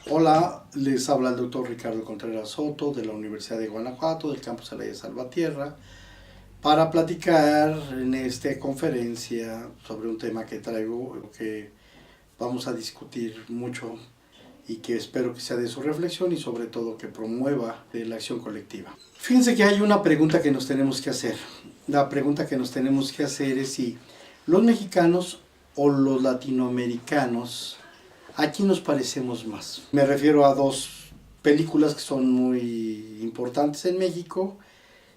Hola, les habla el doctor Ricardo Contreras Soto de la Universidad de Guanajuato, del campus Celaya Salvatierra, para platicar en esta conferencia sobre un tema que traigo, que vamos a discutir mucho y que espero que sea de su reflexión y sobre todo que promueva la acción colectiva. Fíjense que hay una pregunta que nos tenemos que hacer. La pregunta que nos tenemos que hacer es si los mexicanos o los latinoamericanos, ¿a quién nos parecemos más? Me refiero a dos películas que son muy importantes en México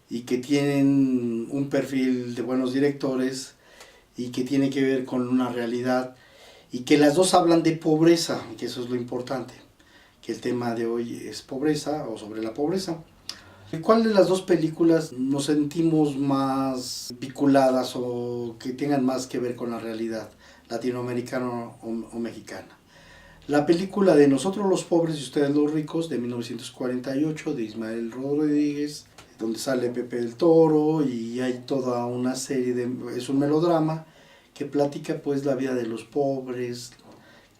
y que tienen un perfil de buenos directores y que tiene que ver con una realidad y que las dos hablan de pobreza, que eso es lo importante, que el tema de hoy es pobreza o sobre la pobreza. ¿Cuál de las dos películas nos sentimos más vinculadas o que tengan más que ver con la realidad latinoamericana o mexicana? La película de Nosotros los pobres y ustedes los ricos, de 1948, de Ismael Rodríguez, donde sale Pepe del Toro y hay toda una serie de... es un melodrama que platica pues la vida de los pobres,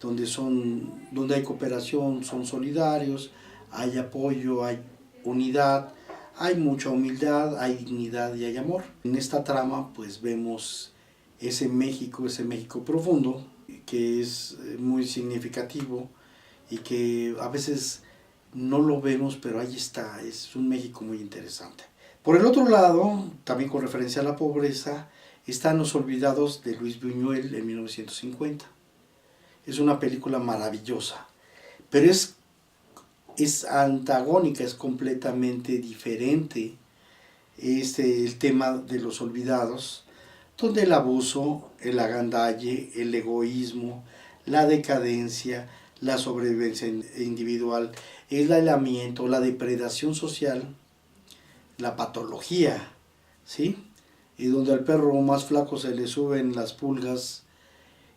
donde hay cooperación, son solidarios, hay apoyo, hay unidad, hay mucha humildad, hay dignidad y hay amor. En esta trama pues vemos ese México profundo, que es muy significativo y que a veces no lo vemos, pero ahí está, es un México muy interesante. Por el otro lado, también con referencia a la pobreza, están Los Olvidados de Luis Buñuel en 1950. Es una película maravillosa, pero es antagónica, es completamente diferente el tema de los olvidados, donde el abuso, el agandalle, el egoísmo, la decadencia, la sobrevivencia individual, el aislamiento, la depredación social, la patología, ¿sí? Y donde al perro más flaco se le suben las pulgas,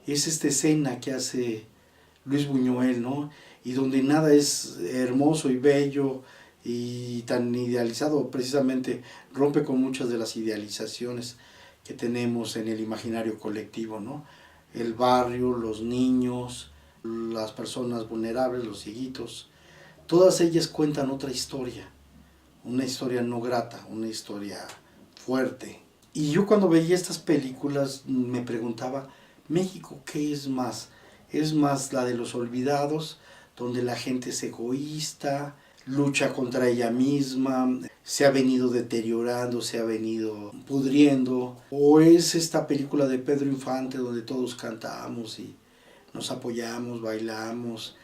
es esta escena que hace Luis Buñuel, ¿no? Y donde nada es hermoso y bello y tan idealizado, precisamente rompe con muchas de las idealizaciones que tenemos en el imaginario colectivo, ¿no? El barrio, los niños, las personas vulnerables, los cieguitos, todas ellas cuentan otra historia, una historia no grata, una historia fuerte. Y yo cuando veía estas películas me preguntaba, ¿México qué es más? ¿Es más la de los olvidados, donde la gente es egoísta, lucha contra ella misma, se ha venido deteriorando, se ha venido pudriendo? ¿O es esta película de Pedro Infante donde todos cantamos y nos apoyamos, bailamos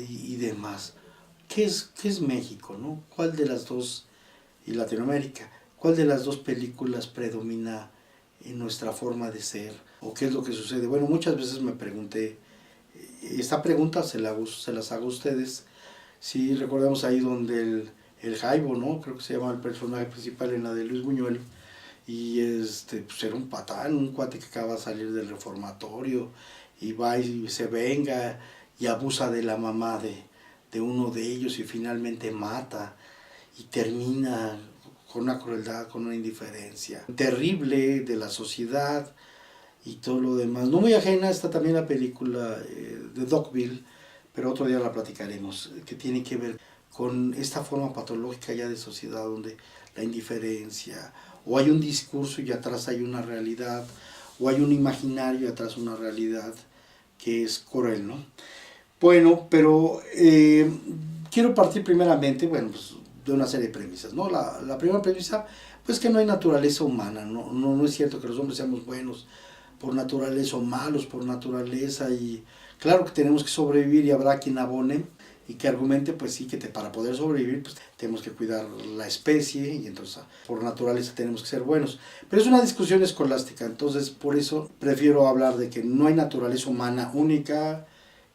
y demás? ¿Qué es México, no? ¿Cuál de las dos, y Latinoamérica, cuál de las dos películas predomina en nuestra forma de ser? ¿O qué es lo que sucede? Bueno, muchas veces me pregunté, esta pregunta se las hago a ustedes. Si recordamos ahí donde el Jaibo, ¿no? Creo que se llama el personaje principal en la de Luis Buñuel, y pues era un patán, un cuate que acaba de salir del reformatorio y va y se venga y abusa de la mamá de uno de ellos y finalmente mata y termina con una crueldad, con una indiferencia terrible de la sociedad y todo lo demás. No muy ajena está también la película de Dogville, pero otro día la platicaremos, que tiene que ver con esta forma patológica ya de sociedad donde la indiferencia, o hay un discurso y atrás hay una realidad, o hay un imaginario y atrás una realidad que es cruel, ¿no? Bueno, pero quiero partir primeramente, bueno, pues, de una serie de premisas, ¿no? La primera premisa, pues que no hay naturaleza humana, no es cierto que los hombres seamos buenos por naturaleza o malos por naturaleza, y claro que tenemos que sobrevivir y habrá quien abone y que argumente, pues sí, que para poder sobrevivir pues tenemos que cuidar la especie y entonces por naturaleza tenemos que ser buenos. Pero es una discusión escolástica, entonces por eso prefiero hablar de que no hay naturaleza humana única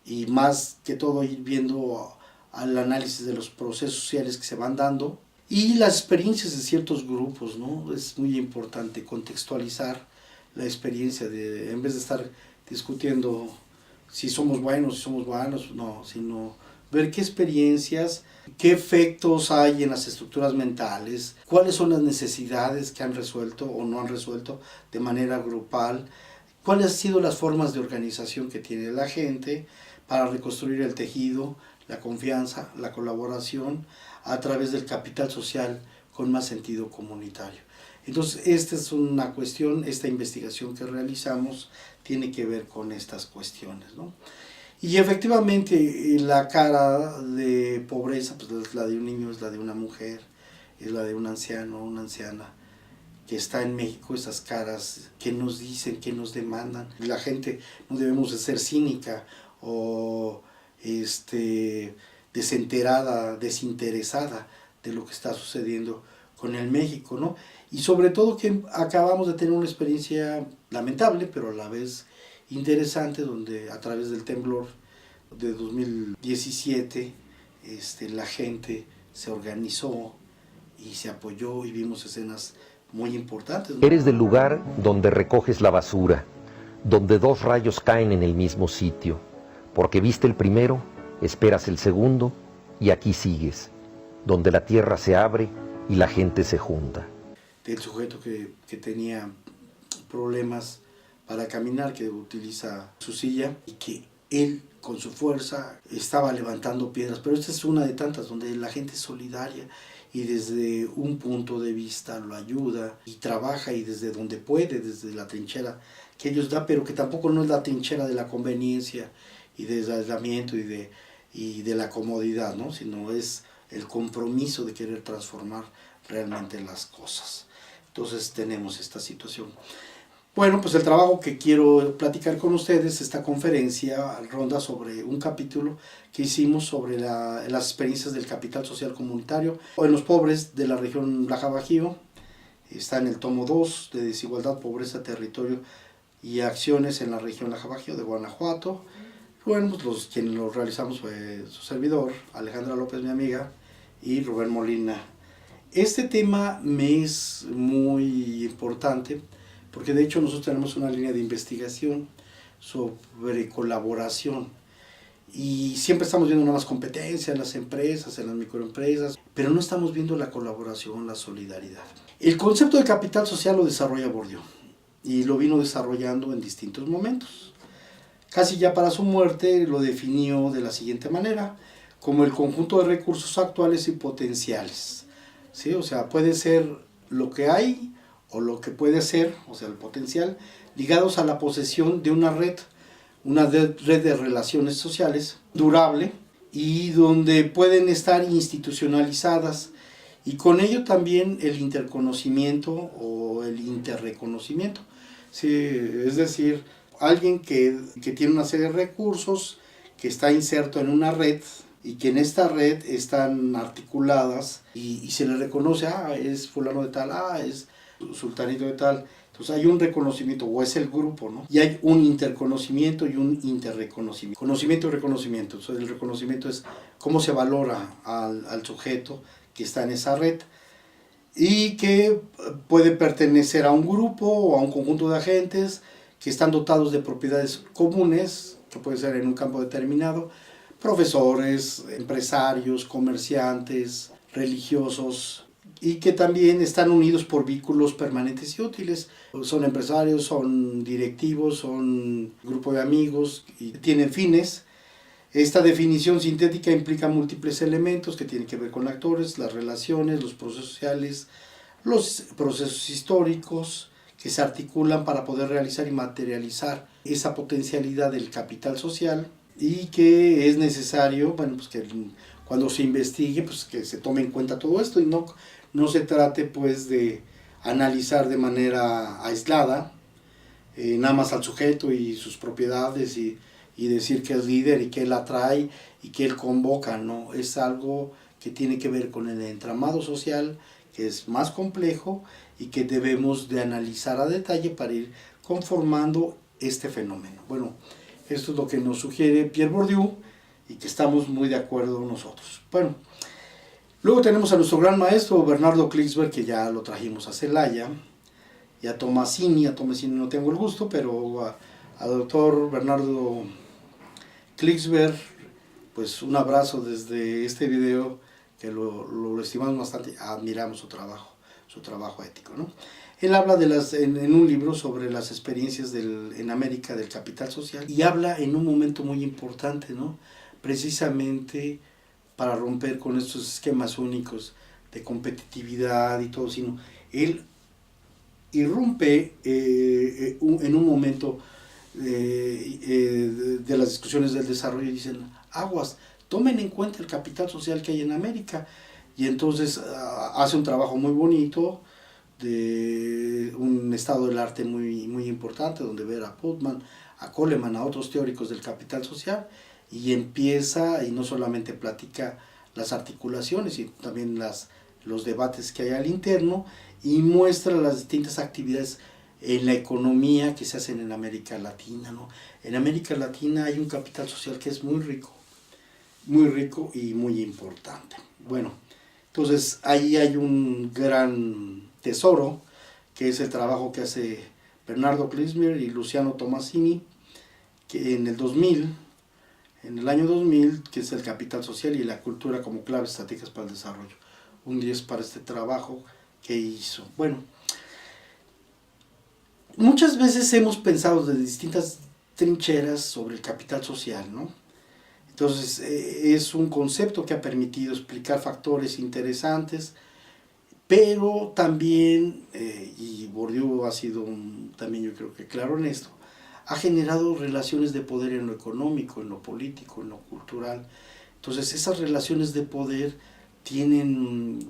y más que todo ir viendo al análisis de los procesos sociales que se van dando y las experiencias de ciertos grupos, ¿no? Es muy importante contextualizar la experiencia, en vez de estar discutiendo si somos buenos, no, sino ver qué experiencias, qué efectos hay en las estructuras mentales, cuáles son las necesidades que han resuelto o no han resuelto de manera grupal, cuáles han sido las formas de organización que tiene la gente para reconstruir el tejido, la confianza, la colaboración a través del capital social con más sentido comunitario. Entonces, esta es una cuestión, esta investigación que realizamos tiene que ver con estas cuestiones, ¿no? Y efectivamente la cara de pobreza, pues es la de un niño, es la de una mujer, es la de un anciano, una anciana que está en México, esas caras que nos dicen, que nos demandan. La gente no debemos de ser cínica o desenterada, desinteresada de lo que está sucediendo con el México, ¿no? Y sobre todo que acabamos de tener una experiencia lamentable, pero a la vez interesante, donde a través del temblor de 2017 la gente se organizó y se apoyó y vimos escenas muy importantes, ¿no? Eres del lugar donde recoges la basura, donde dos rayos caen en el mismo sitio, porque viste el primero, esperas el segundo y aquí sigues, donde la tierra se abre y la gente se junta. Del sujeto que tenía problemas para caminar, que utiliza su silla y que él con su fuerza estaba levantando piedras, pero esta es una de tantas donde la gente es solidaria y desde un punto de vista lo ayuda y trabaja y desde donde puede, desde la trinchera que ellos dan, pero que tampoco no es la trinchera de la conveniencia y del aislamiento y de la comodidad, ¿no? Sino es el compromiso de querer transformar realmente las cosas. Entonces tenemos esta situación. Bueno, pues el trabajo que quiero platicar con ustedes, esta conferencia ronda sobre un capítulo que hicimos sobre las experiencias del capital social comunitario en los pobres de la región Laja Bajío. Está en el tomo 2 de Desigualdad, Pobreza, Territorio y Acciones en la región Laja Bajío de Guanajuato. Bueno, pues quienes lo realizamos fue su servidor, Alejandra López, mi amiga, y Rubén Molina. Este tema me es muy importante porque de hecho nosotros tenemos una línea de investigación sobre colaboración y siempre estamos viendo una más competencia en las empresas, en las microempresas, pero no estamos viendo la colaboración, la solidaridad. El concepto de capital social lo desarrolla Bourdieu y lo vino desarrollando en distintos momentos. Casi ya para su muerte lo definió de la siguiente manera, como el conjunto de recursos actuales y potenciales. ¿Sí? O sea, puede ser lo que hay o lo que puede ser, o sea, el potencial, ligados a la posesión de una red de relaciones sociales durable y donde pueden estar institucionalizadas y con ello también el interconocimiento o el interreconocimiento. Sí, es decir, alguien que tiene una serie de recursos, que está inserto en una red y que en esta red están articuladas y se le reconoce, es fulano de tal, es sultanito de tal. Entonces hay un reconocimiento, o es el grupo, ¿no? Y hay un interconocimiento y un interreconocimiento. Conocimiento y reconocimiento. Entonces el reconocimiento es cómo se valora al sujeto que está en esa red y que puede pertenecer a un grupo o a un conjunto de agentes que están dotados de propiedades comunes, que puede ser en un campo determinado, profesores, empresarios, comerciantes, religiosos, y que también están unidos por vínculos permanentes y útiles. Son empresarios, son directivos, son grupo de amigos y tienen fines. Esta definición sintética implica múltiples elementos que tienen que ver con actores, las relaciones, los procesos sociales, los procesos históricos que se articulan para poder realizar y materializar esa potencialidad del capital social y que es necesario, bueno, pues que cuando se investigue, pues que se tome en cuenta todo esto y no se trate pues de analizar de manera aislada, nada más al sujeto y sus propiedades y decir que es líder y que él atrae y que él convoca, no, es algo que tiene que ver con el entramado social, que es más complejo y que debemos de analizar a detalle para ir conformando este fenómeno. Bueno, esto es lo que nos sugiere Pierre Bourdieu y que estamos muy de acuerdo nosotros. Bueno, luego tenemos a nuestro gran maestro Bernardo Klicksberg, que ya lo trajimos a Celaya, y a Tomasini no tengo el gusto, pero a doctor Bernardo Klicksberg pues un abrazo desde este video, que lo estimamos bastante, admiramos su trabajo ético, ¿no? Él habla en un libro sobre las experiencias en América del capital social, y habla en un momento muy importante, ¿no? Precisamente para romper con estos esquemas únicos de competitividad y todo, sino él irrumpe en un momento de las discusiones del desarrollo, y dicen, aguas, tomen en cuenta el capital social que hay en América. Y entonces hace un trabajo muy bonito de un estado del arte muy importante, donde ver a Putnam, a Coleman, a otros teóricos del capital social, y empieza, y no solamente platica las articulaciones, sino también los debates que hay al interno, y muestra las distintas actividades en la economía que se hacen en América Latina, ¿no? En América Latina hay un capital social que es muy rico y muy importante. Bueno, entonces ahí hay un gran tesoro, que es el trabajo que hace Bernardo Klizmer y Luciano Tomasini, que en el año 2000, que es el capital social y la cultura como claves estratégicas para el desarrollo. Un 10 para este trabajo que hizo. Bueno, muchas veces hemos pensado desde distintas trincheras sobre el capital social, ¿no? Entonces, es un concepto que ha permitido explicar factores interesantes, pero también, y Bourdieu ha sido también yo creo que claro en esto, ha generado relaciones de poder en lo económico, en lo político, en lo cultural. Entonces, esas relaciones de poder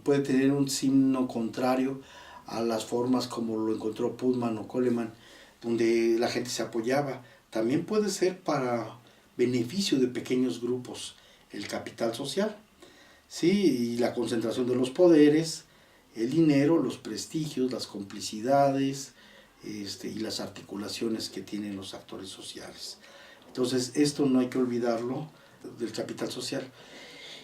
puede tener un signo contrario a las formas como lo encontró Putnam o Coleman, donde la gente se apoyaba. También puede ser para beneficio de pequeños grupos el capital social, ¿sí? Y la concentración de los poderes, el dinero, los prestigios, las complicidades, y las articulaciones que tienen los actores sociales. Entonces, esto no hay que olvidarlo del capital social.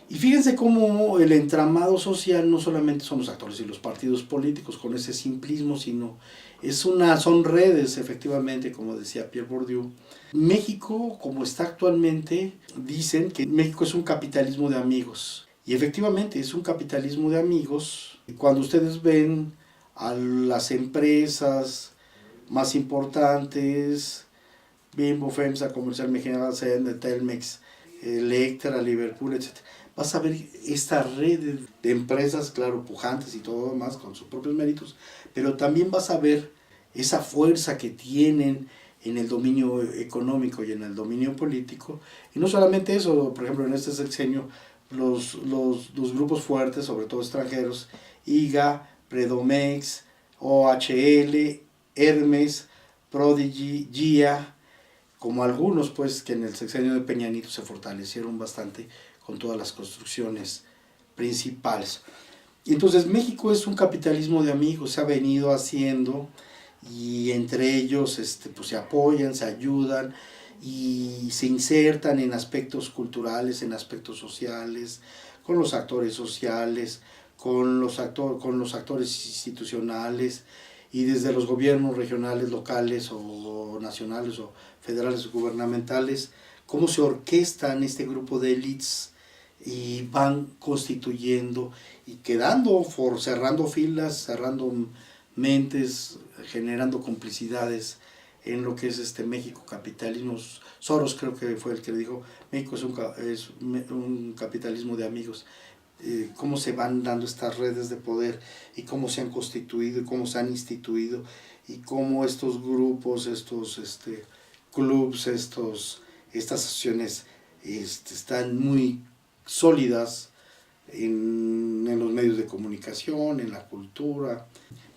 Y fíjense cómo el entramado social no solamente son los actores y los partidos políticos con ese simplismo, sino son redes, efectivamente, como decía Pierre Bourdieu. México, como está actualmente, dicen que México es un capitalismo de amigos. Y efectivamente es un capitalismo de amigos. Cuando ustedes ven a las empresas más importantes, Bimbo, FEMSA, Comercial Mexicana, Telmex, Electra, Liverpool, etc., vas a ver esta red de empresas, claro, pujantes y todo más, con sus propios méritos, pero también vas a ver esa fuerza que tienen en el dominio económico y en el dominio político. Y no solamente eso, por ejemplo, en este sexenio, los grupos fuertes, sobre todo extranjeros, IGA, Predomex, OHL, Hermes, Prodigy, GIA, como algunos pues que en el sexenio de Peña Nieto se fortalecieron bastante con todas las construcciones principales. Y entonces México es un capitalismo de amigos, se ha venido haciendo, y entre ellos pues se apoyan, se ayudan y se insertan en aspectos culturales, en aspectos sociales, con los actores sociales, con los actores institucionales, y desde los gobiernos regionales, locales o nacionales o federales o gubernamentales, cómo se orquestan este grupo de élites y van constituyendo y cerrando filas, cerrando mentes, generando complicidades en lo que es México capitalismo. Soros creo que fue el que le dijo, México es un capitalismo de amigos. Cómo se van dando estas redes de poder y cómo se han constituido y cómo se han instituido, y cómo estos grupos, estos clubs, estas asociaciones están muy sólidas en los medios de comunicación, en la cultura,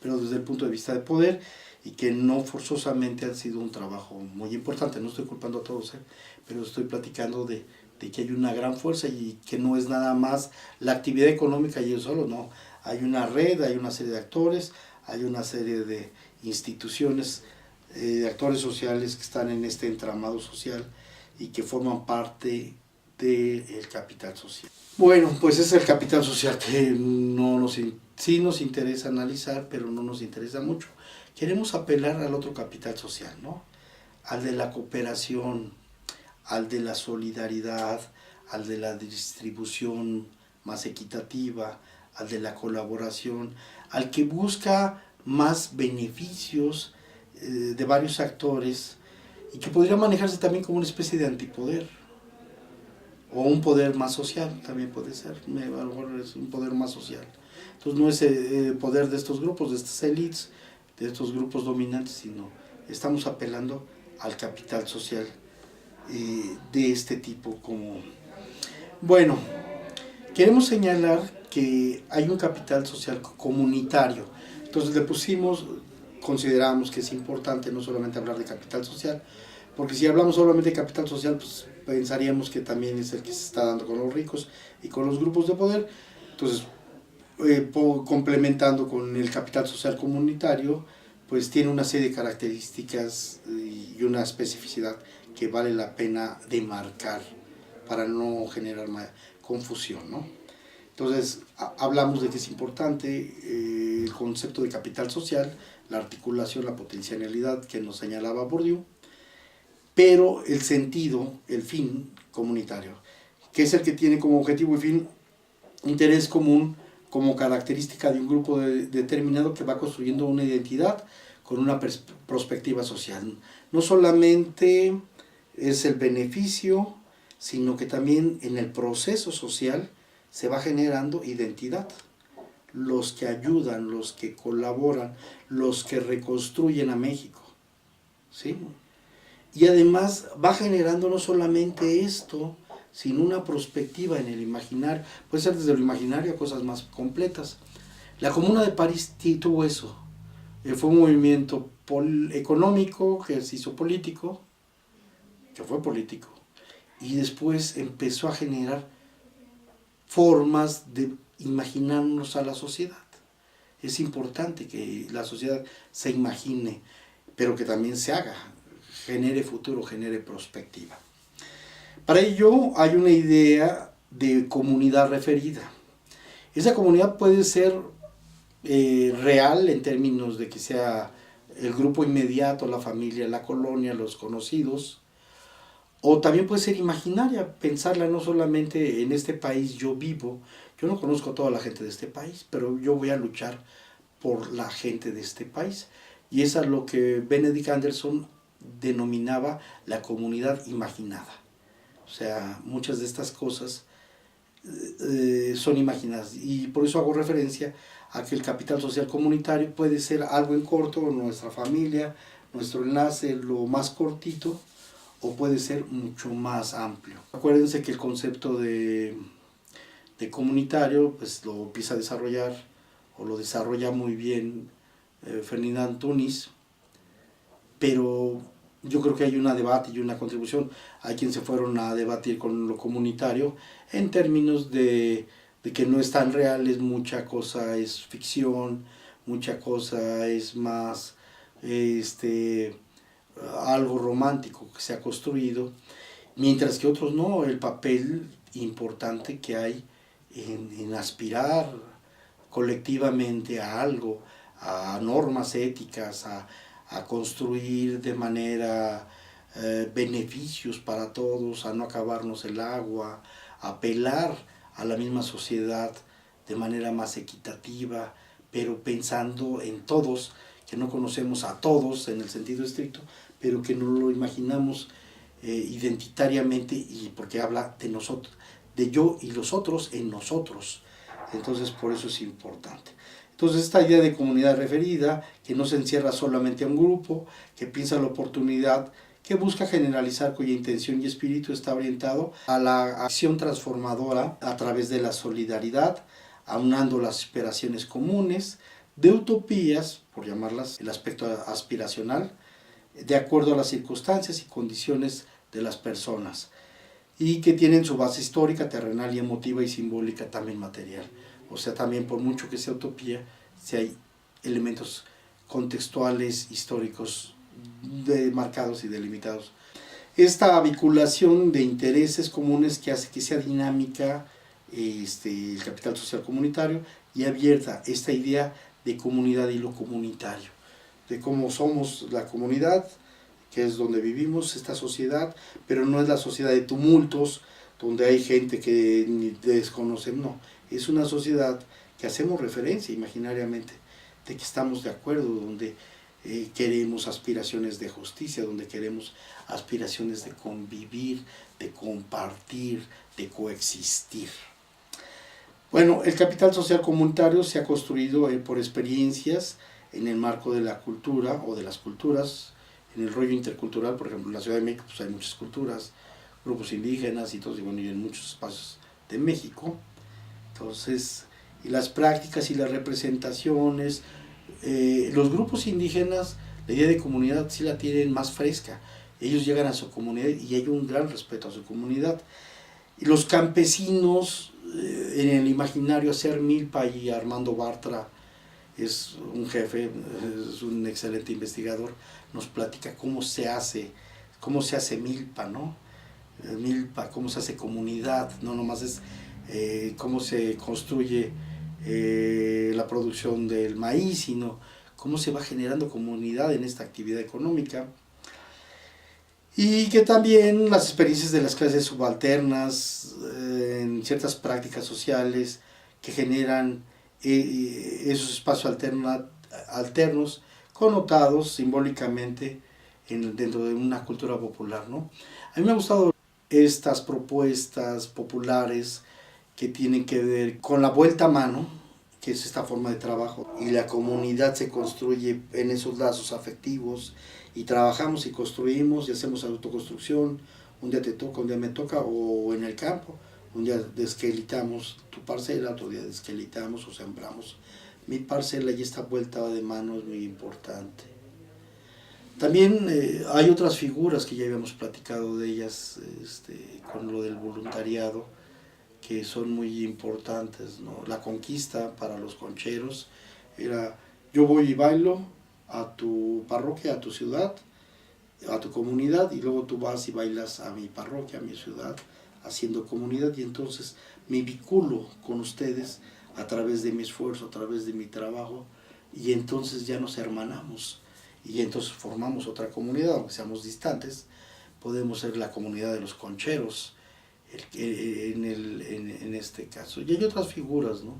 pero desde el punto de vista de poder, y que no forzosamente han sido un trabajo muy importante. No estoy culpando a todos, pero estoy platicando de que hay una gran fuerza, y que no es nada más la actividad económica y ellos solo, no. Hay una red, hay una serie de actores, hay una serie de instituciones, de actores sociales que están en este entramado social y que forman parte del capital social. Bueno, pues es el capital social que sí nos interesa analizar, pero no nos interesa mucho. Queremos apelar al otro capital social, ¿no? Al de la cooperación, al de la solidaridad, al de la distribución más equitativa, al de la colaboración, al que busca más beneficios de varios actores y que podría manejarse también como una especie de antipoder o un poder más social, también puede ser, a lo mejor es un poder más social. Entonces no es el poder de estos grupos, de estas élites, de estos grupos dominantes, sino estamos apelando al capital social de este tipo. Bueno, queremos señalar que hay un capital social comunitario, entonces le pusimos, consideramos que es importante no solamente hablar de capital social, porque si hablamos solamente de capital social, pues pensaríamos que también es el que se está dando con los ricos y con los grupos de poder. Entonces, complementando con el capital social comunitario, pues tiene una serie de características y una especificidad que vale la pena demarcar para no generar confusión, ¿no? Entonces, hablamos de que es importante el concepto de capital social, la articulación, la potencialidad que nos señalaba Bourdieu, pero el sentido, el fin comunitario, que es el que tiene como objetivo y fin interés común como característica de un grupo determinado que va construyendo una identidad con una perspectiva social. No solamente es el beneficio, sino que también en el proceso social se va generando identidad. Los que ayudan, los que colaboran, los que reconstruyen a México, ¿sí? Y además va generando no solamente esto, sino una perspectiva en el imaginario. Puede ser desde lo imaginario a cosas más completas. La Comuna de París tuvo eso. Fue un movimiento económico que se hizo político, que fue político, y después empezó a generar formas de imaginarnos a la sociedad. Es importante que la sociedad se imagine, pero que también se haga, genere futuro, genere perspectiva. Para ello hay una idea de comunidad referida. Esa comunidad puede ser real en términos de que sea el grupo inmediato, la familia, la colonia, los conocidos, o también puede ser imaginaria, pensarla no solamente en este país yo vivo, yo no conozco a toda la gente de este país, pero yo voy a luchar por la gente de este país. Y es a lo que Benedict Anderson denominaba la comunidad imaginada. O sea, muchas de estas cosas son imaginadas, y por eso hago referencia a que el capital social comunitario puede ser algo en corto, nuestra familia, nuestro enlace, lo más cortito, o puede ser mucho más amplio. Acuérdense que el concepto de comunitario pues lo empieza a desarrollar, o lo desarrolla muy bien Ferdinand Tönnies, pero yo creo que hay un debate y una contribución. Hay quienes se fueron a debatir con lo comunitario en términos de que no es tan real, mucha cosa es ficción, mucha cosa es más algo romántico que se ha construido, mientras que otros no, el papel importante que hay en aspirar colectivamente a algo, a normas éticas, a construir de manera beneficios para todos, a no acabarnos el agua, a apelar a la misma sociedad de manera más equitativa, pero pensando en todos, que no conocemos a todos en el sentido estricto, pero que nos lo imaginamos identitariamente, y porque habla de nosotros, de yo y los otros en nosotros. Entonces por eso es importante. Entonces esta idea de comunidad referida, que no se encierra solamente a un grupo, que piensa la oportunidad, que busca generalizar, cuya intención y espíritu está orientado a la acción transformadora a través de la solidaridad, aunando las aspiraciones comunes, de utopías, por llamarlas el aspecto aspiracional, de acuerdo a las circunstancias y condiciones de las personas, y que tienen su base histórica, terrenal y emotiva, y simbólica también material. O sea, también por mucho que sea utopía, si hay elementos contextuales, históricos, marcados y delimitados. Esta vinculación de intereses comunes que hace que sea dinámica el capital social comunitario, y abierta esta idea de comunidad y lo comunitario, de cómo somos la comunidad, que es donde vivimos, esta sociedad, pero no es la sociedad de tumultos, donde hay gente que ni desconocemos, no, es una sociedad que hacemos referencia imaginariamente, de que estamos de acuerdo, donde queremos aspiraciones de justicia, donde queremos aspiraciones de convivir, de compartir, de coexistir. Bueno, el capital social comunitario se ha construido por experiencias en el marco de la cultura o de las culturas, en el rollo intercultural. Por ejemplo, en la Ciudad de México pues, hay muchas culturas, grupos indígenas y todo, y bueno, y en muchos espacios de México. Entonces, y las prácticas y las representaciones, los grupos indígenas, la idea de comunidad sí la tienen más fresca. Ellos llegan a su comunidad y hay un gran respeto a su comunidad. Y los campesinos, en el imaginario, hacer milpa, y Armando Bartra es un jefe, es un excelente investigador, nos platica cómo se hace milpa, ¿no? Milpa, cómo se hace comunidad, no nomás es cómo se construye la producción del maíz, sino cómo se va generando comunidad en esta actividad económica. Y que también las experiencias de las clases subalternas en ciertas prácticas sociales que generan esos espacios alternos connotados simbólicamente dentro de una cultura popular, ¿no? A mí me ha gustado estas propuestas populares que tienen que ver con la vuelta a mano, que es esta forma de trabajo, y la comunidad se construye en esos lazos afectivos, y trabajamos y construimos y hacemos autoconstrucción. Un día te toca, un día me toca, o en el campo, un día desquelitamos tu parcela, otro día desquelitamos o sembramos mi parcela, y esta vuelta de mano es muy importante. También hay otras figuras que ya habíamos platicado de ellas con lo del voluntariado, que son muy importantes, ¿no? La conquista para los concheros era: yo voy y bailo a tu parroquia, a tu ciudad, a tu comunidad, y luego tú vas y bailas a mi parroquia, a mi ciudad, haciendo comunidad, y entonces me vinculo con ustedes a través de mi esfuerzo, a través de mi trabajo, y entonces ya nos hermanamos, y entonces formamos otra comunidad, aunque seamos distantes. Podemos ser la comunidad de los concheros, en este caso. Y hay otras figuras, ¿no?,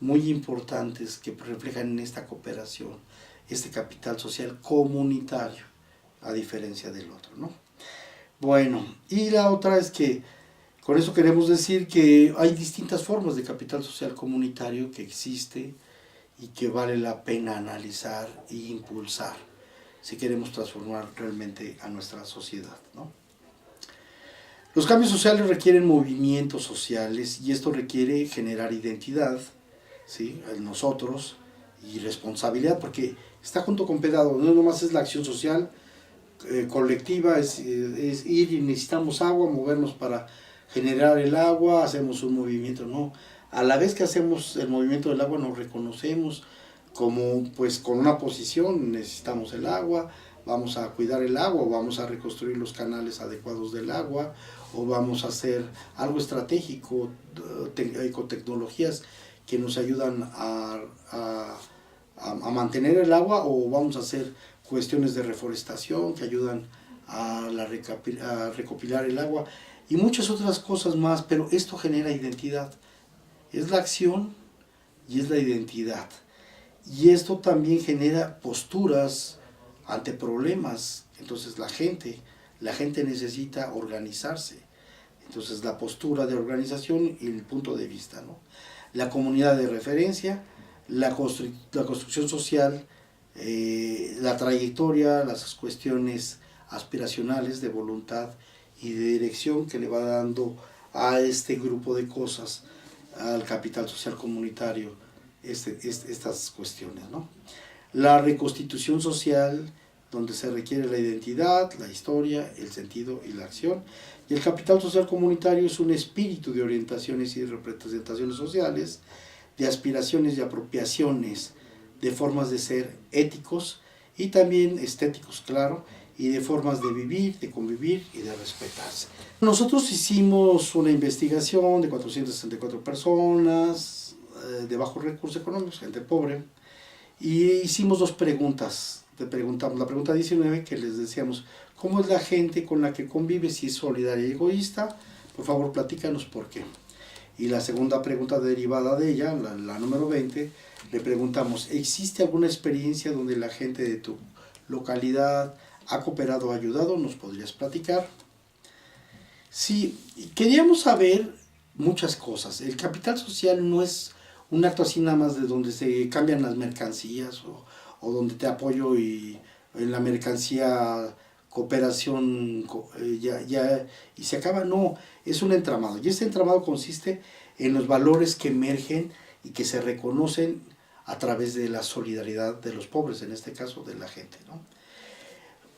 muy importantes que reflejan en esta cooperación, este capital social comunitario, a diferencia del otro, ¿no? Bueno, y la otra es que con eso queremos decir que hay distintas formas de capital social comunitario que existe y que vale la pena analizar e impulsar si queremos transformar realmente a nuestra sociedad, ¿no? Los cambios sociales requieren movimientos sociales, y esto requiere generar identidad, ¿sí?, en nosotros, y responsabilidad, porque está junto con pegado. No nomás es la acción social colectiva, es ir y necesitamos agua, movernos para generar el agua, hacemos un movimiento, no. A la vez que hacemos el movimiento del agua, nos reconocemos como, pues, con una posición: necesitamos el agua, vamos a cuidar el agua, o vamos a reconstruir los canales adecuados del agua, o vamos a hacer algo estratégico, ecotecnologías que nos ayudan a mantener el agua, o vamos a hacer cuestiones de reforestación que ayudan a recopilar el agua, y muchas otras cosas más. Pero esto genera identidad, es la acción y es la identidad, y esto también genera posturas ante problemas. Entonces la gente necesita organizarse, entonces la postura de organización y el punto de vista, ¿no? La comunidad de referencia, la construcción social, la trayectoria, las cuestiones aspiracionales de voluntad y de dirección que le va dando a este grupo de cosas, al capital social comunitario, estas cuestiones, ¿no? La reconstitución social, donde se requiere la identidad, la historia, el sentido y la acción. Y el capital social comunitario es un espíritu de orientaciones y representaciones sociales, de aspiraciones y apropiaciones, de formas de ser éticos y también estéticos, claro, y de formas de vivir, de convivir y de respetarse. Nosotros hicimos una investigación de 464 personas de bajos recursos económicos, gente pobre, y hicimos dos preguntas. Te preguntamos, la pregunta 19, que les decíamos: ¿cómo es la gente con la que convives? Si es solidaria y egoísta, Por favor, platícanos por qué. Y la segunda pregunta derivada de ella, la número 20, le preguntamos, ¿existe alguna experiencia donde la gente de tu localidad ha cooperado o ayudado? ¿Nos podrías platicar? Sí, queríamos saber muchas cosas. El capital social no es un acto así nada más de donde se cambian las mercancías o donde te apoyo y en la mercancía cooperación y se acaba. No, es un entramado. Y este entramado consiste en los valores que emergen y que se reconocen a través de la solidaridad de los pobres, en este caso de la gente, ¿no?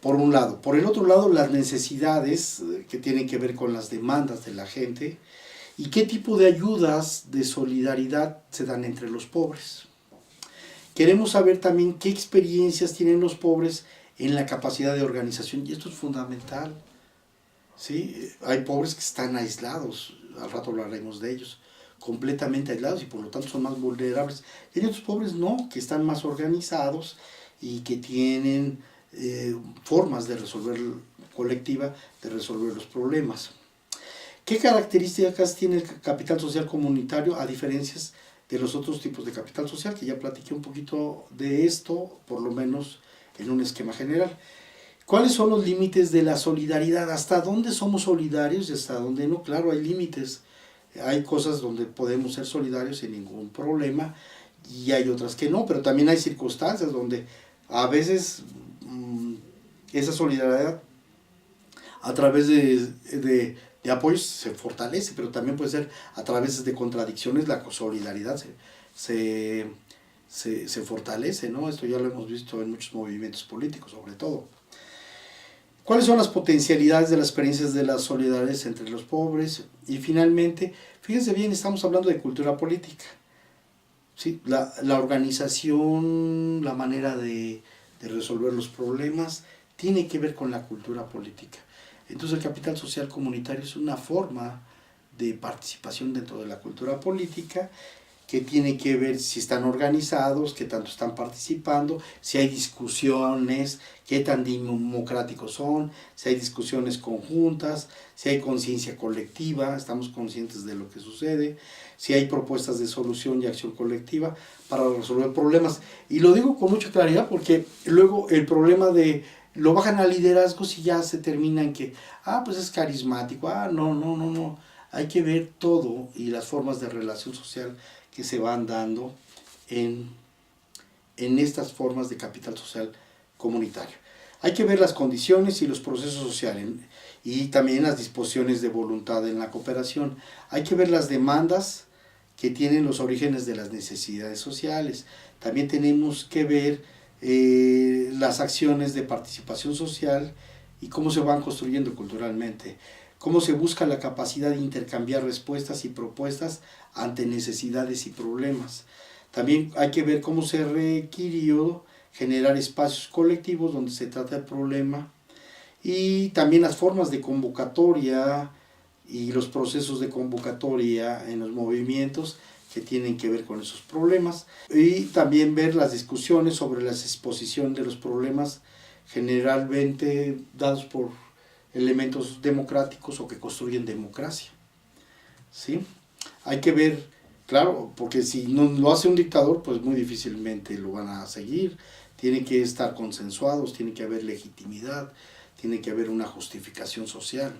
Por un lado. Por el otro lado, las necesidades que tienen que ver con las demandas de la gente y qué tipo de ayudas de solidaridad se dan entre los pobres. Queremos saber también qué experiencias tienen los pobres en la capacidad de organización, y esto es fundamental. ¿Sí? Hay pobres que están aislados, al rato hablaremos de ellos, completamente aislados y por lo tanto son más vulnerables. Y hay otros pobres no, que están más organizados y que tienen formas de resolver colectiva, de resolver los problemas. ¿Qué características tiene el capital social comunitario a diferencia de los otros tipos de capital social? Que ya platiqué un poquito de esto, por lo menos en un esquema general. ¿Cuáles son los límites de la solidaridad? ¿Hasta dónde somos solidarios y hasta dónde no? Claro, hay límites. Hay cosas donde podemos ser solidarios sin ningún problema y hay otras que no, pero también hay circunstancias donde a veces esa solidaridad a través de apoyos se fortalece, pero también puede ser a través de contradicciones la solidaridad se fortalece, ¿no? Esto ya lo hemos visto en muchos movimientos políticos, sobre todo. ¿Cuáles son las potencialidades de las experiencias de la solidaridad entre los pobres? Y finalmente, fíjense bien, estamos hablando de cultura política. ¿Sí? La organización, la manera de resolver los problemas, tiene que ver con la cultura política. Entonces el capital social comunitario es una forma de participación dentro de la cultura política que tiene que ver si están organizados, qué tanto están participando, si hay discusiones, qué tan democráticos son, si hay discusiones conjuntas, si hay conciencia colectiva, estamos conscientes de lo que sucede, si hay propuestas de solución y acción colectiva para resolver problemas. Y lo digo con mucha claridad porque luego el problema de lo bajan a liderazgos y ya se termina en que, pues es carismático, no. Hay que ver todo y las formas de relación social que se van dando en estas formas de capital social comunitario. Hay que ver las condiciones y los procesos sociales y también las disposiciones de voluntad en la cooperación. Hay que ver las demandas que tienen los orígenes de las necesidades sociales. También tenemos que ver las acciones de participación social y cómo se van construyendo culturalmente. Cómo se busca la capacidad de intercambiar respuestas y propuestas ante necesidades y problemas. También hay que ver cómo se requirió generar espacios colectivos donde se trata el problema y también las formas de convocatoria y los procesos de convocatoria en los movimientos que tienen que ver con esos problemas y también ver las discusiones sobre la exposición de los problemas generalmente dados por elementos democráticos o que construyen democracia. ¿Sí? Hay que ver, claro, porque si no lo hace un dictador, pues muy difícilmente lo van a seguir. Tienen que estar consensuados, tiene que haber legitimidad, tiene que haber una justificación social.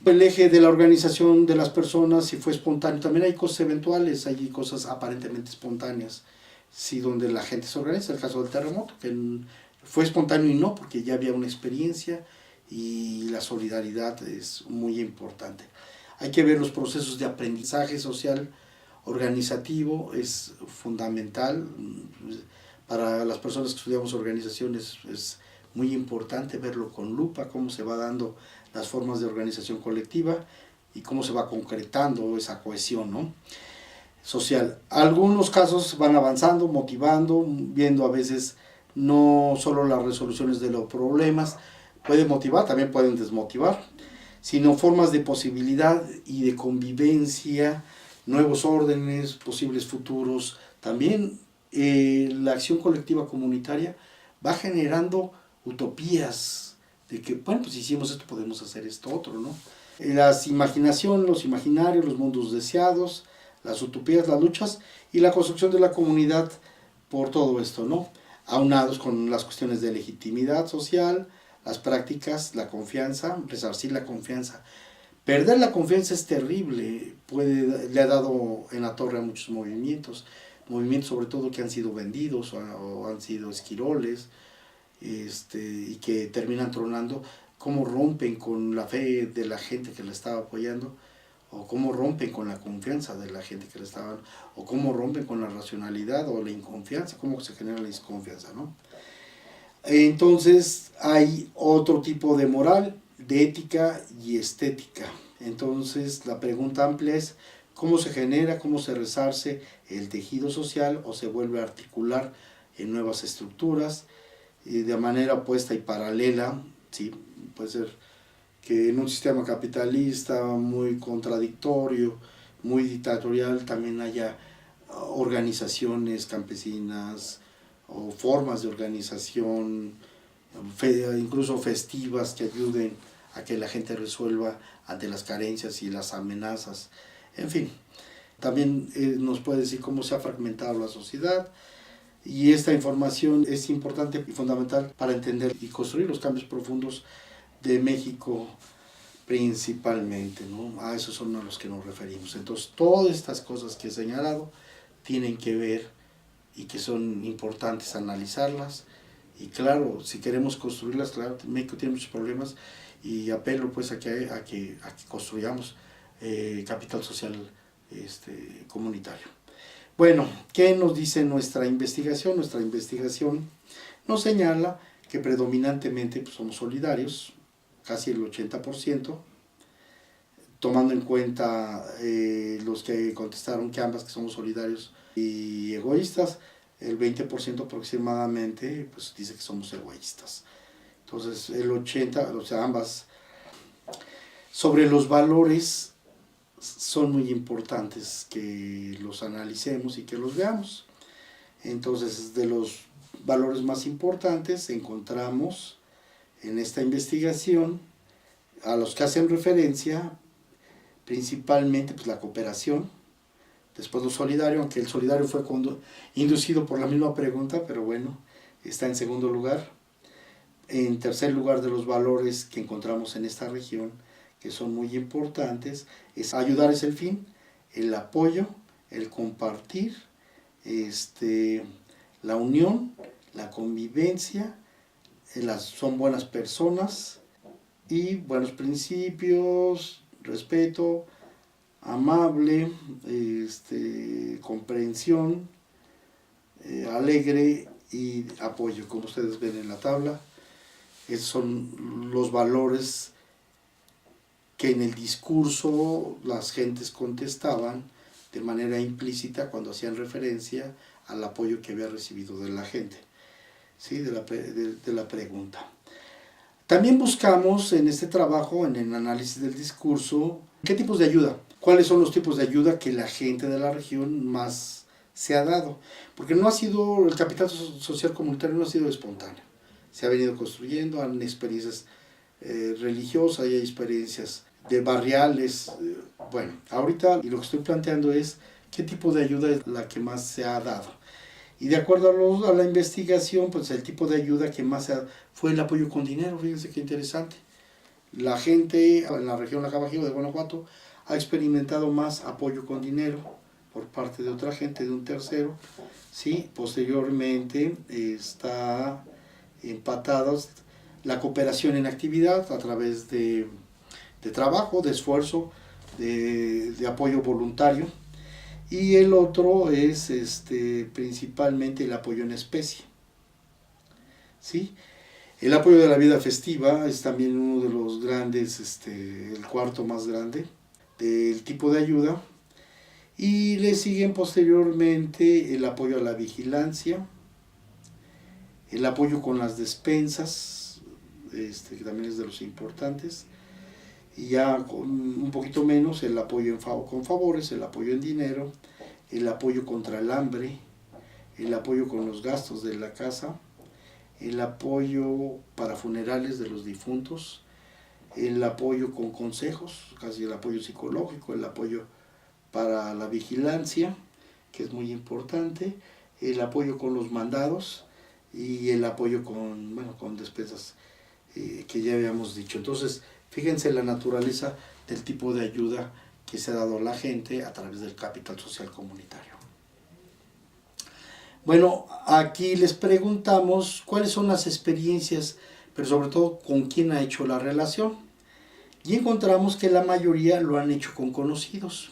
El eje de la organización de las personas, si fue espontáneo, también hay cosas eventuales, hay cosas aparentemente espontáneas, sí, donde la gente se organiza. El caso del terremoto, que fue espontáneo y no, porque ya había una experiencia, y la solidaridad es muy importante. Hay que ver los procesos de aprendizaje social organizativo, es fundamental. Para las personas que estudiamos organizaciones es muy importante verlo con lupa, cómo se va dando las formas de organización colectiva y cómo se va concretando esa cohesión, ¿no? Social. Algunos casos van avanzando, motivando, viendo a veces no solo las resoluciones de los problemas, pueden motivar, también pueden desmotivar, sino formas de posibilidad y de convivencia, nuevos órdenes, posibles futuros. También la acción colectiva comunitaria va generando utopías de que, bueno, pues si hicimos esto, podemos hacer esto otro, ¿no? Las imaginación, los imaginarios, los mundos deseados, las utopías, las luchas y la construcción de la comunidad por todo esto, ¿no? Aunados con las cuestiones de legitimidad social, las prácticas, la confianza, resarcir la confianza. Perder la confianza es terrible, le ha dado en la torre a muchos movimientos sobre todo que han sido vendidos o han sido esquiroles, y que terminan tronando, cómo rompen con la fe de la gente que la estaba apoyando, o cómo rompen con la confianza de la gente que la estaba, o cómo rompen con la racionalidad o la inconfianza, cómo se genera la desconfianza, ¿no? Entonces hay otro tipo de moral, de ética y estética. Entonces la pregunta amplia es cómo se genera, cómo se resarce el tejido social o se vuelve a articular en nuevas estructuras de manera opuesta y paralela, ¿sí? Puede ser que en un sistema capitalista muy contradictorio, muy dictatorial, también haya organizaciones campesinas o formas de organización, incluso festivas, que ayuden a que la gente resuelva ante las carencias y las amenazas. En fin, también nos puede decir cómo se ha fragmentado la sociedad, y esta información es importante y fundamental para entender y construir los cambios profundos de México principalmente, ¿no? A esos son a los que nos referimos. Entonces, todas estas cosas que he señalado tienen que ver y que son importantes analizarlas. Y claro, si queremos construirlas, claro, México tiene muchos problemas y apelo pues a que construyamos capital social comunitario. Bueno, ¿qué nos dice nuestra investigación? Nuestra investigación nos señala que predominantemente pues, somos solidarios, casi el 80%, tomando en cuenta los que contestaron que ambas que somos solidarios y egoístas, el 20% aproximadamente pues, dice que somos egoístas. Entonces el 80%, o sea, ambas. Sobre los valores, son muy importantes que los analicemos y que los veamos. Entonces, de los valores más importantes encontramos en esta investigación a los que hacen referencia principalmente pues, la cooperación, después lo solidario, aunque el solidario fue inducido por la misma pregunta, pero bueno, está en segundo lugar. En tercer lugar, de los valores que encontramos en esta región, que son muy importantes, es ayudar es el fin, el apoyo, el compartir, la unión, la convivencia, son buenas personas y buenos principios, respeto, amable, comprensión, alegre y apoyo, como ustedes ven en la tabla. Esos son los valores que en el discurso las gentes contestaban de manera implícita cuando hacían referencia al apoyo que había recibido de la gente, ¿sí? de la pregunta. También buscamos en este trabajo, en el análisis del discurso, qué tipos de ayuda, cuáles son los tipos de ayuda que la gente de la región más se ha dado, porque no ha sido, el capital social comunitario no ha sido espontáneo, se ha venido construyendo, han experiencias religiosas y hay experiencias de barriales. Bueno, ahorita lo que estoy planteando es qué tipo de ayuda es la que más se ha dado. Y de acuerdo a la investigación, pues el tipo de ayuda que más se ha dado fue el apoyo con dinero. Fíjense qué interesante. La gente en la región Laja-Bajío de Guanajuato ha experimentado más apoyo con dinero por parte de otra gente, de un tercero. ¿Sí? Posteriormente está empatados la cooperación en actividad a través de trabajo, de esfuerzo, de apoyo voluntario, y el otro es principalmente el apoyo en especie. ¿Sí? El apoyo de la vida festiva es también uno de los grandes, el cuarto más grande del tipo de ayuda, y le siguen posteriormente el apoyo a la vigilancia, el apoyo con las despensas, que también es de los importantes, y ya con un poquito menos el apoyo con favores, el apoyo en dinero, el apoyo contra el hambre, el apoyo con los gastos de la casa, el apoyo para funerales de los difuntos, el apoyo con consejos, casi el apoyo psicológico, el apoyo para la vigilancia, que es muy importante, el apoyo con los mandados y el apoyo con, bueno, con despensas que ya habíamos dicho. Entonces, fíjense la naturaleza del tipo de ayuda que se ha dado a la gente a través del capital social comunitario. Bueno, aquí les preguntamos cuáles son las experiencias, pero sobre todo con quién ha hecho la relación. Y encontramos que la mayoría lo han hecho con conocidos.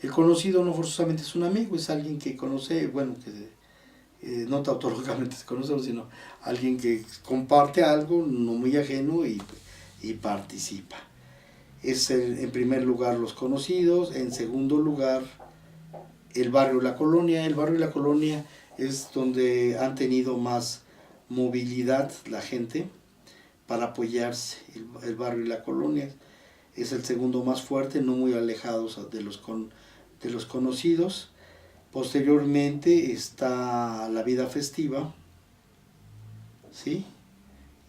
El conocido no forzosamente es un amigo, es alguien que conoce, bueno, que no tautológicamente se conoce, sino alguien que comparte algo no muy ajeno y participa. Es en primer lugar los conocidos, en segundo lugar el barrio y la colonia. El barrio y la colonia es donde han tenido más movilidad la gente para apoyarse. El barrio y la colonia es el segundo más fuerte, no muy alejados de los conocidos. Posteriormente está la vida festiva, ¿sí?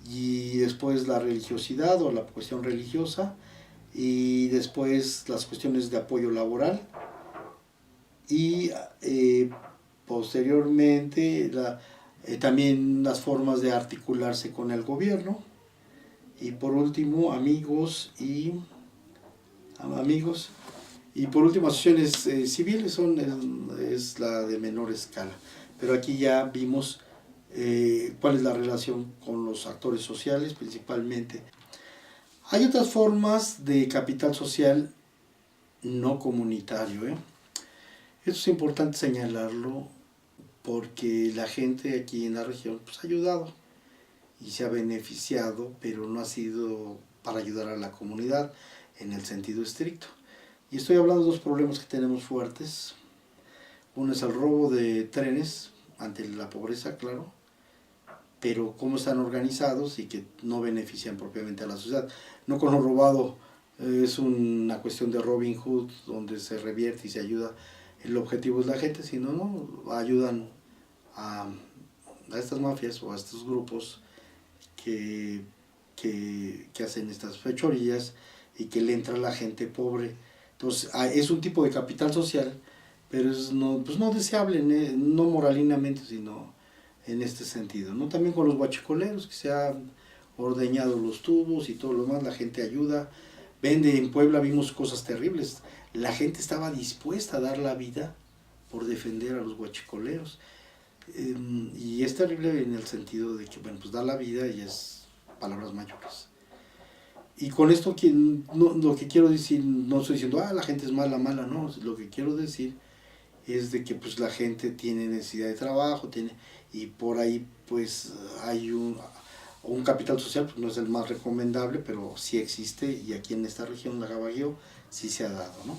Y después la religiosidad o la cuestión religiosa, y después las cuestiones de apoyo laboral, y posteriormente también las formas de articularse con el gobierno, y por último amigos, y por último asociaciones civiles es la de menor escala. Pero aquí ya vimos cuál es la relación con los actores sociales principalmente. Hay otras formas de capital social no comunitario. Esto es importante señalarlo porque la gente aquí en la región pues, ha ayudado y se ha beneficiado, pero no ha sido para ayudar a la comunidad en el sentido estricto. Y estoy hablando de dos problemas que tenemos fuertes. Uno es el robo de trenes ante la pobreza, claro, pero cómo están organizados y que no benefician propiamente a la sociedad. No con lo robado es una cuestión de Robin Hood, donde se revierte y se ayuda, el objetivo es la gente, sino no ayudan a estas mafias o a estos grupos que hacen estas fechorías y que le entra a la gente pobre. Entonces es un tipo de capital social, pero es pues no deseable, no moralinamente, sino en este sentido, ¿no? También con los guachicoleros, que se han ordeñado los tubos y todo lo demás, la gente ayuda, vende. En Puebla vimos cosas terribles, la gente estaba dispuesta a dar la vida por defender a los guachicoleros, y es terrible en el sentido de que, bueno, pues da la vida y es palabras mayores. Y con esto lo que quiero decir, no estoy diciendo, la gente es mala, no, lo que quiero decir es de que pues la gente tiene necesidad de trabajo, y por ahí pues hay un capital social, pues no es el más recomendable, pero sí existe, y aquí en esta región, la Gabaguio, sí se ha dado, ¿no?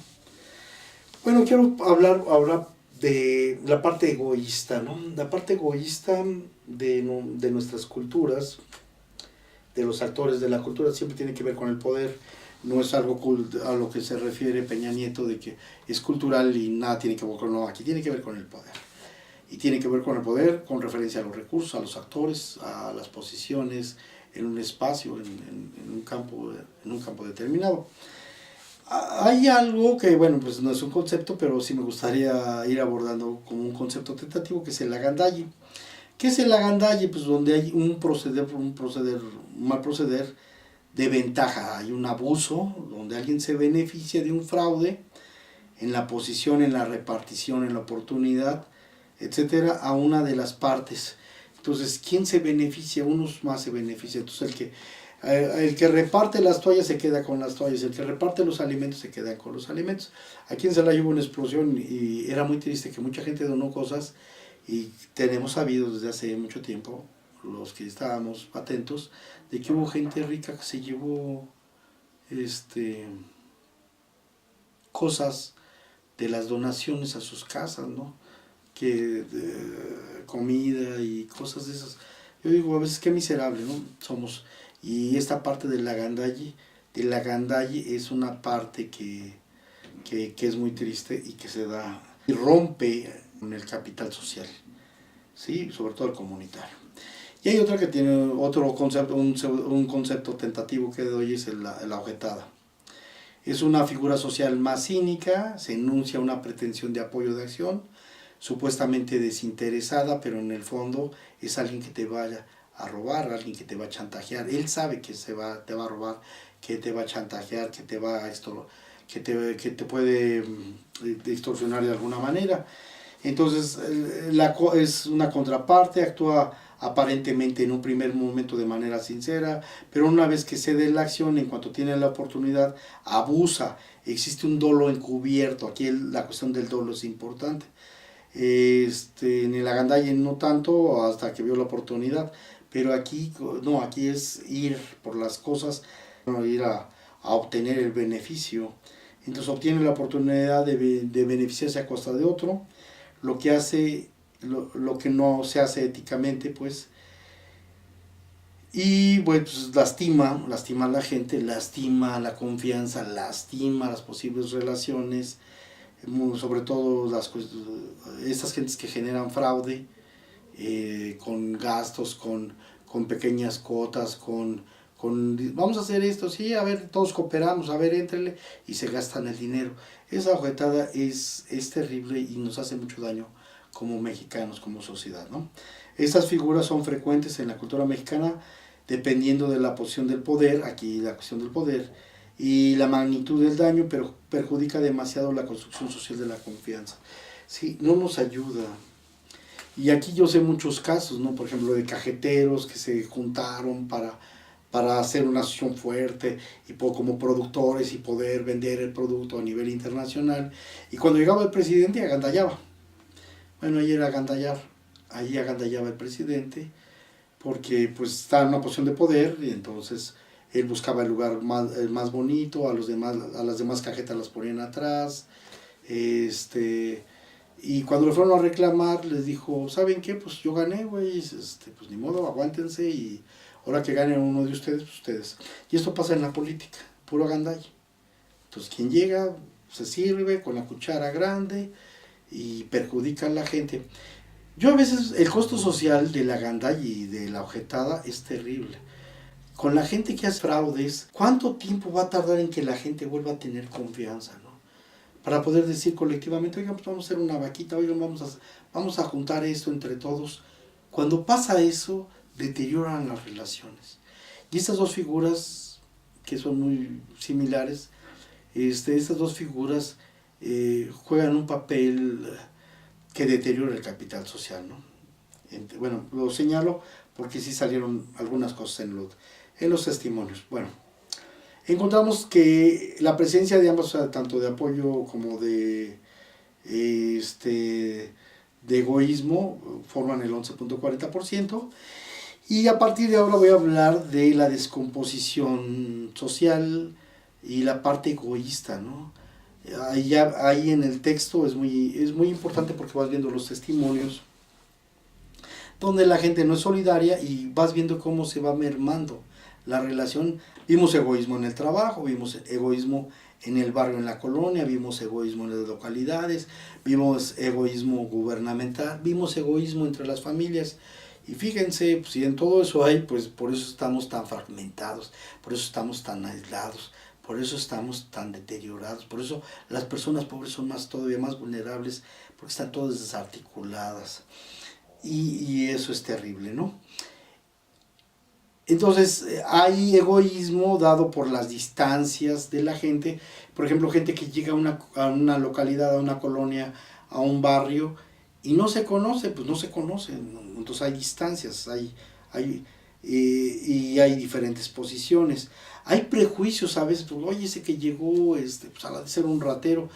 Bueno, quiero hablar ahora de la parte egoísta, ¿no? La parte egoísta de nuestras culturas, de los actores de la cultura, siempre tiene que ver con el poder. No es algo a lo que se refiere Peña Nieto de que es cultural y nada tiene que ver con, no, aquí tiene que ver con el poder. Y tiene que ver con el poder con referencia a los recursos, a los actores, a las posiciones en un espacio, en un campo determinado. Hay algo que, bueno, pues no es un concepto, pero sí me gustaría ir abordando como un concepto tentativo, que es el agandalle. ¿Qué es el agandalle? Pues donde hay un mal proceder de ventaja, hay un abuso, donde alguien se beneficia de un fraude en la posición, en la repartición, en la oportunidad, etcétera, a una de las partes. Entonces, ¿quién se beneficia? Unos más se beneficia. Entonces, el que reparte las toallas se queda con las toallas, el que reparte los alimentos se queda con los alimentos. Aquí en Celaya hubo una explosión y era muy triste que mucha gente donó cosas, y tenemos sabido desde hace mucho tiempo, los que estábamos atentos, de que hubo gente rica que se llevó cosas de las donaciones a sus casas, ¿no? Comida y cosas de esas. Yo digo, a veces qué miserable, ¿no? Somos. Y esta parte del agandalle es una parte que es muy triste y que se da y rompe con el capital social, ¿sí? Sobre todo el comunitario. Y hay otra que tiene otro concepto, un concepto tentativo que doy, es la ojetada. Es una figura social más cínica, se enuncia una pretensión de apoyo de acción, supuestamente desinteresada, pero en el fondo es alguien que te vaya a robar, alguien que te va a chantajear. Él sabe que te va a robar, que te va a chantajear, que te va a que te puede extorsionar de alguna manera. Entonces es una contraparte, actúa aparentemente en un primer momento de manera sincera, pero una vez que cede la acción, en cuanto tiene la oportunidad, abusa. Existe un dolo encubierto, aquí la cuestión del dolo es importante. En el agandalle no tanto, hasta que vio la oportunidad, pero aquí no, aquí es ir por las cosas, ir a obtener el beneficio. Entonces obtiene la oportunidad de beneficiarse a costa de otro, lo que hace, lo que no se hace éticamente, pues. Y bueno, pues lastima a la gente, lastima la confianza, lastima las posibles relaciones, sobre todo estas gentes que generan fraude, con gastos, con pequeñas cuotas, vamos a hacer esto, sí, a ver, todos cooperamos, a ver, éntrele, y se gastan el dinero. Esa ojetada es terrible y nos hace mucho daño como mexicanos, como sociedad, ¿no? Estas figuras son frecuentes en la cultura mexicana, dependiendo de la posición del poder, aquí la cuestión del poder, y la magnitud del daño, pero perjudica demasiado la construcción social de la confianza. Sí, no nos ayuda. Y aquí yo sé muchos casos, ¿no? Por ejemplo, de cajeteros que se juntaron para hacer una asociación fuerte y como productores y poder vender el producto a nivel internacional. Y cuando llegaba el presidente, agandallaba. Bueno, ahí era agandallar. Ahí agandallaba el presidente, porque pues estaba en una posición de poder, y entonces él buscaba el lugar el más bonito, a las demás cajetas las ponían atrás. Y cuando le fueron a reclamar, les dijo, ¿saben qué? Pues yo gané, güey, pues ni modo, aguántense, y ahora que gane uno de ustedes, pues ustedes. Y esto pasa en la política, puro agandalle. Entonces quien llega se sirve con la cuchara grande y perjudica a la gente. Yo a veces, el costo social de la agandalle y de la ojetada es terrible. Con la gente que hace fraudes, ¿cuánto tiempo va a tardar en que la gente vuelva a tener confianza, ¿no? Para poder decir colectivamente, oigan, pues vamos a hacer una vaquita, oigan, vamos a juntar esto entre todos. Cuando pasa eso, deterioran las relaciones. Y estas dos figuras, que son muy similares, estas dos figuras juegan un papel que deteriora el capital social, ¿no? Bueno, lo señalo porque sí salieron algunas cosas en los testimonios. Bueno, encontramos que la presencia de ambos, tanto de apoyo como de egoísmo, forman el 11.40%. Y a partir de ahora voy a hablar de la descomposición social y la parte egoísta, ¿no? Ahí en el texto es muy importante, porque vas viendo los testimonios donde la gente no es solidaria, y vas viendo cómo se va mermando la relación. Vimos egoísmo en el trabajo, vimos egoísmo en el barrio, en la colonia, vimos egoísmo en las localidades, vimos egoísmo gubernamental, vimos egoísmo entre las familias. Y fíjense, pues, si en todo eso hay, pues por eso estamos tan fragmentados, por eso estamos tan aislados, por eso estamos tan deteriorados, por eso las personas pobres son todavía más vulnerables, porque están todas desarticuladas. Y eso es terrible, ¿no? Entonces hay egoísmo dado por las distancias de la gente. Por ejemplo, gente que llega a una localidad, a una colonia, a un barrio, y no se conoce, pues no se conocen. Entonces hay distancias, y hay diferentes posiciones. Hay prejuicios a veces, pues, oye, ese que llegó, pues a la de ser un ratero.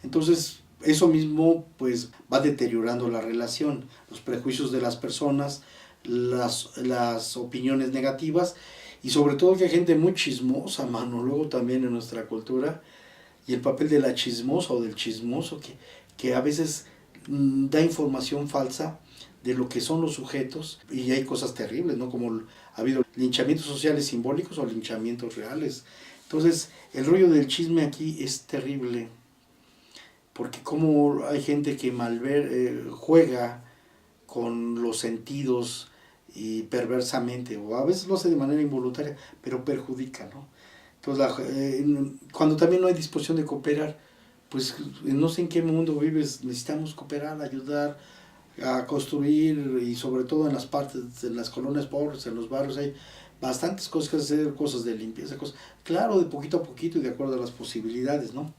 Entonces eso mismo pues va deteriorando la relación, los prejuicios de las personas, las opiniones negativas, y sobre todo que hay gente muy chismosa, mano, luego también en nuestra cultura, y el papel de la chismosa o del chismoso que a veces da información falsa de lo que son los sujetos, y hay cosas terribles, ¿no? Como ha habido linchamientos sociales simbólicos o linchamientos reales. Entonces el rollo del chisme aquí es terrible, porque como hay gente que juega con los sentidos y perversamente, o a veces lo hace de manera involuntaria, pero perjudica, ¿no? Entonces, cuando también no hay disposición de cooperar, pues no sé en qué mundo vives, necesitamos cooperar, ayudar a construir, y sobre todo en las partes, en las colonias pobres, en los barrios, hay bastantes cosas que hacer, cosas de limpieza, cosas, claro, de poquito a poquito y de acuerdo a las posibilidades, ¿no?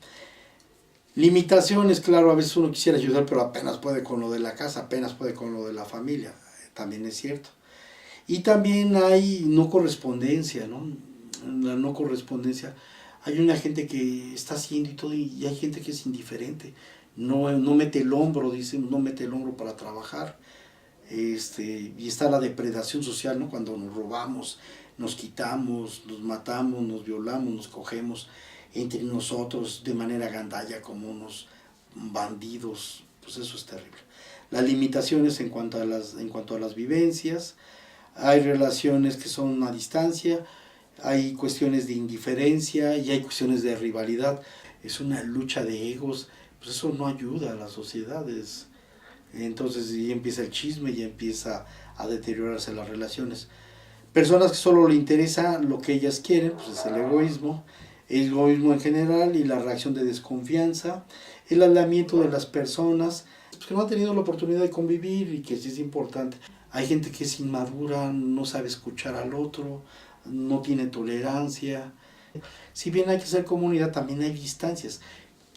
Limitaciones, claro, a veces uno quisiera ayudar, pero apenas puede con lo de la casa, apenas puede con lo de la familia, también es cierto. Y también hay no correspondencia, ¿no? La no correspondencia, hay una gente que está haciendo y todo, y hay gente que es indiferente, no mete el hombro, dicen, no mete el hombro para trabajar. Y está la depredación social, ¿no? Cuando nos robamos, nos quitamos, nos matamos, nos violamos, nos cogemos entre nosotros de manera gandalla como unos bandidos, pues eso es terrible. Las limitaciones en cuanto a las vivencias, hay relaciones que son a distancia, hay cuestiones de indiferencia y hay cuestiones de rivalidad. Es una lucha de egos, pues eso no ayuda a las sociedades. Entonces ya empieza el chisme, ya empieza a deteriorarse las relaciones. Personas que solo le interesa lo que ellas quieren, pues es el egoísmo en general y la reacción de desconfianza, el aislamiento de las personas pues, que no han tenido la oportunidad de convivir y que sí es importante. Hay gente que es inmadura, no sabe escuchar al otro, no tiene tolerancia. Si bien hay que ser comunidad, también hay distancias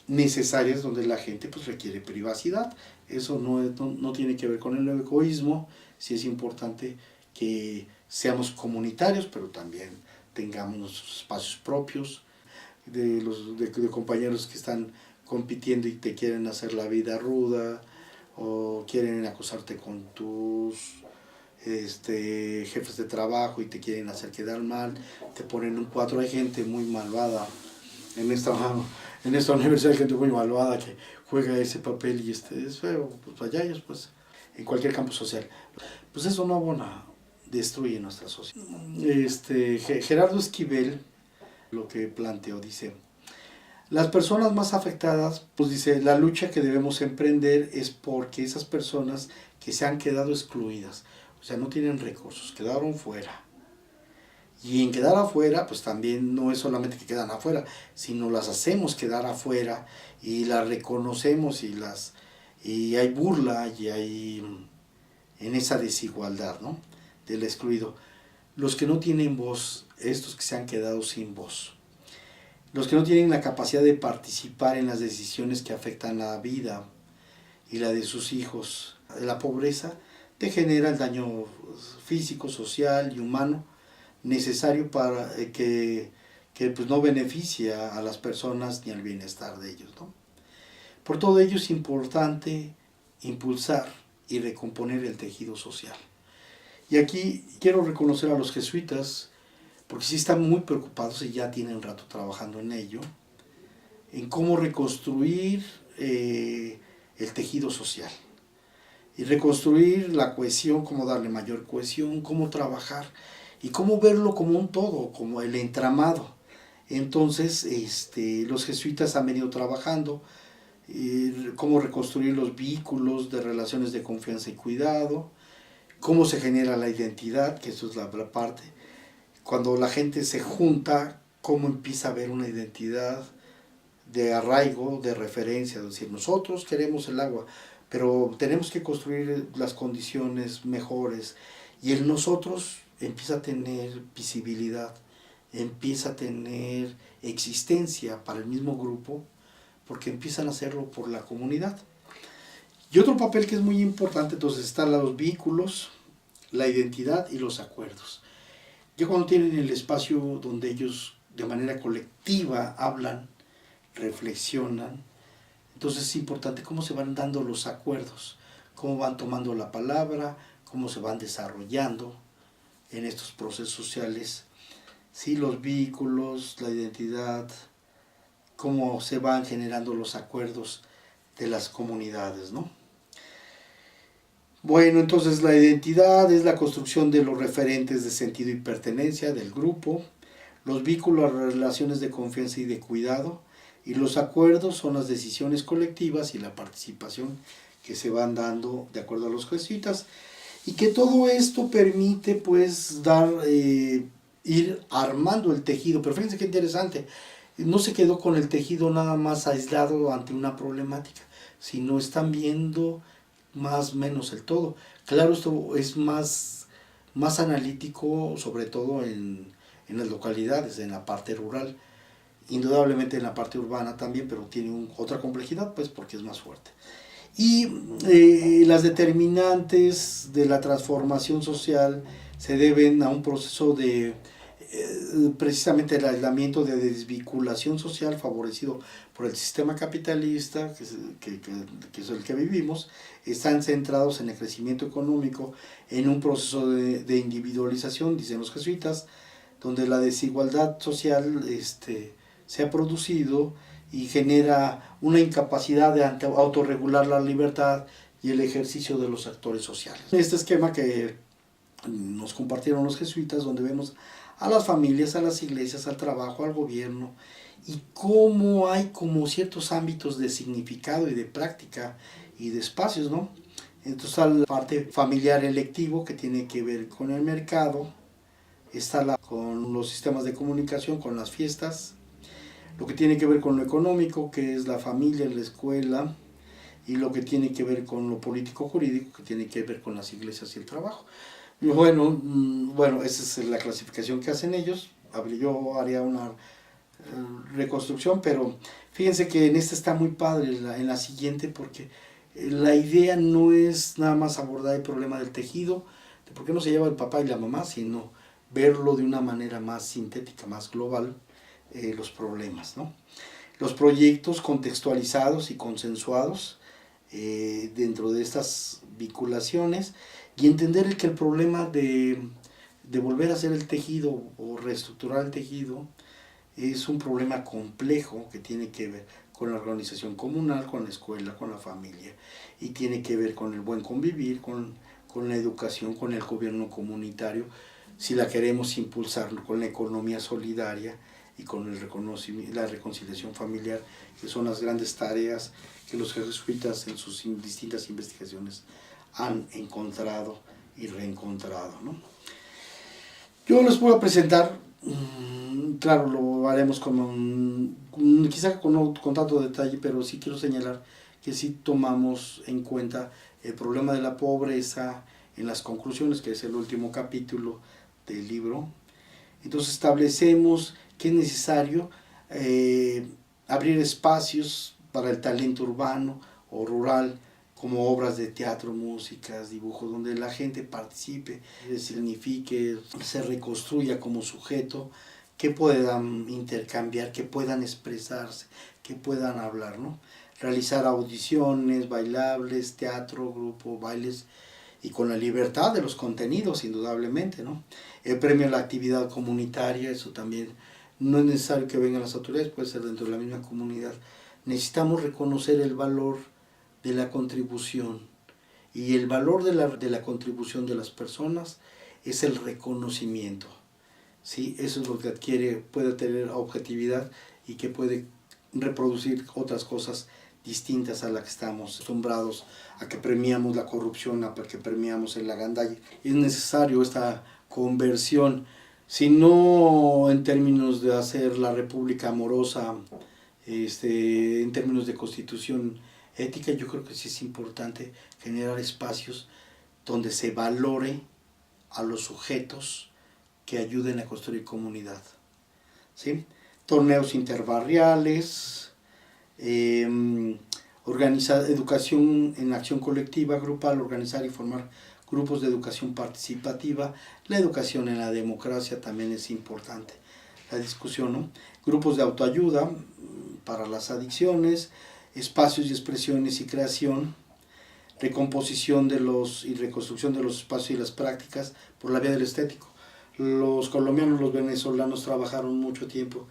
necesarias donde la gente pues requiere privacidad. Eso no tiene que ver con el egoísmo, sí es importante que seamos comunitarios, pero también tengamos nuestros espacios propios, de compañeros que están compitiendo y te quieren hacer la vida ruda, o quieren acosarte con tus jefes de trabajo y te quieren hacer quedar mal, te ponen un 4. Hay gente muy malvada en esta universidad, hay gente muy malvada que juega ese papel y es feo, pues allá ellos, pues en cualquier campo social. Pues eso no abona, destruye nuestra sociedad. Gerardo Esquivel lo que planteó, dice, las personas más afectadas, pues dice, la lucha que debemos emprender es porque esas personas que se han quedado excluidas, o sea, no tienen recursos, quedaron fuera. Y en quedar afuera, pues también no es solamente que quedan afuera, sino las hacemos quedar afuera y las reconocemos y hay burla y hay en esa desigualdad, ¿no? Del excluido. Los que no tienen voz, estos que se han quedado sin voz. Los que no tienen la capacidad de participar en las decisiones que afectan la vida y la de sus hijos. La pobreza te genera el daño físico, social y humano necesario para que pues no beneficia a las personas ni al bienestar de ellos, ¿no? Por todo ello es importante impulsar y recomponer el tejido social. Y aquí quiero reconocer a los jesuitas, porque sí están muy preocupados y ya tienen rato trabajando en ello, en cómo reconstruir el tejido social. Y reconstruir la cohesión, cómo darle mayor cohesión, cómo trabajar y cómo verlo como un todo, como el entramado. Entonces, los jesuitas han venido trabajando cómo reconstruir los vínculos de relaciones de confianza y cuidado, cómo se genera la identidad, que eso es la parte. Cuando la gente se junta, cómo empieza a haber una identidad de arraigo, de referencia, es decir, nosotros queremos el agua, pero tenemos que construir las condiciones mejores, y el nosotros empieza a tener visibilidad, empieza a tener existencia para el mismo grupo, porque empiezan a hacerlo por la comunidad. Y otro papel que es muy importante, entonces están los vínculos, la identidad y los acuerdos. Ya cuando tienen el espacio donde ellos de manera colectiva hablan, reflexionan, entonces es importante cómo se van dando los acuerdos, cómo van tomando la palabra, cómo se van desarrollando en estos procesos sociales, ¿sí? Los vínculos, la identidad, cómo se van generando los acuerdos de las comunidades, ¿no? Bueno, entonces la identidad es la construcción de los referentes de sentido y pertenencia del grupo, los vínculos, las relaciones de confianza y de cuidado, y los acuerdos son las decisiones colectivas y la participación que se van dando de acuerdo a los jesuitas. y que todo esto permite pues ir armando el tejido. Pero fíjense qué interesante, no se quedó con el tejido nada más aislado ante una problemática, sino están viendo más o menos el todo. Claro, esto es más analítico, sobre todo en las localidades, en la parte rural, indudablemente en la parte urbana también, pero tiene otra complejidad, pues porque es más fuerte. Y las determinantes de la transformación social se deben a un proceso de precisamente el aislamiento de desvinculación social favorecido por el sistema capitalista, que es el que vivimos. Están centrados en el crecimiento económico, en un proceso de individualización, dicen los jesuitas, donde la desigualdad social se ha producido y genera una incapacidad de autorregular la libertad y el ejercicio de los actores sociales. Este esquema que nos compartieron los jesuitas, donde vemos a las familias, a las iglesias, al trabajo, al gobierno, y cómo hay como ciertos ámbitos de significado y de práctica y de espacios, ¿no? Entonces está la parte familiar electivo, que tiene que ver con el mercado, está con los sistemas de comunicación, con las fiestas, lo que tiene que ver con lo económico, que es la familia, la escuela, y lo que tiene que ver con lo político-jurídico, que tiene que ver con las iglesias y el trabajo. Bueno, esa es la clasificación que hacen ellos. Yo haría una reconstrucción, pero fíjense que en esta está muy padre, en la siguiente, porque la idea no es nada más abordar el problema del tejido, de por qué no se lleva el papá y la mamá, sino verlo de una manera más sintética, más global, los problemas, ¿no? Los proyectos contextualizados y consensuados dentro de estas vinculaciones, y entender que el problema de volver a hacer el tejido o reestructurar el tejido es un problema complejo que tiene que ver con la organización comunal, con la escuela, con la familia, y tiene que ver con el buen convivir, con la educación, con el gobierno comunitario, si la queremos impulsar, con la economía solidaria y con la reconciliación familiar, que son las grandes tareas que los jesuitas en sus distintas investigaciones han encontrado y reencontrado, ¿no? Yo les voy a presentar, claro, lo haremos quizá con tanto detalle, pero sí quiero señalar que sí tomamos en cuenta el problema de la pobreza en las conclusiones, que es el último capítulo del libro. Entonces establecemos que es necesario abrir espacios para el talento urbano o rural, como obras de teatro, músicas, dibujos, donde la gente participe, signifique, se reconstruya como sujeto, que puedan intercambiar, que puedan expresarse, que puedan hablar, ¿no? Realizar audiciones, bailables, teatro, grupo, bailes, y con la libertad de los contenidos, indudablemente, ¿no? El premio a la actividad comunitaria, eso también no es necesario que vengan las autoridades, puede ser dentro de la misma comunidad. Necesitamos reconocer el valor de la contribución, y el valor de la contribución de las personas es el reconocimiento, ¿sí? Eso es lo que puede tener objetividad y que puede reproducir otras cosas distintas a las que estamos acostumbrados, a que premiamos la corrupción, a que premiamos el agandalle. Es necesario esta conversión, si no en términos de hacer la república amorosa, en términos de constitución ética, yo creo que sí es importante generar espacios donde se valore a los sujetos que ayuden a construir comunidad, ¿sí? Torneos interbarriales, organizar educación en acción colectiva, grupal, organizar y formar grupos de educación participativa. La educación en la democracia también es importante, la discusión, ¿no? Grupos de autoayuda para las adicciones, espacios y expresiones y creación, recomposición y reconstrucción de los espacios y las prácticas por la vía del estético. Los colombianos, los venezolanos trabajaron mucho tiempo,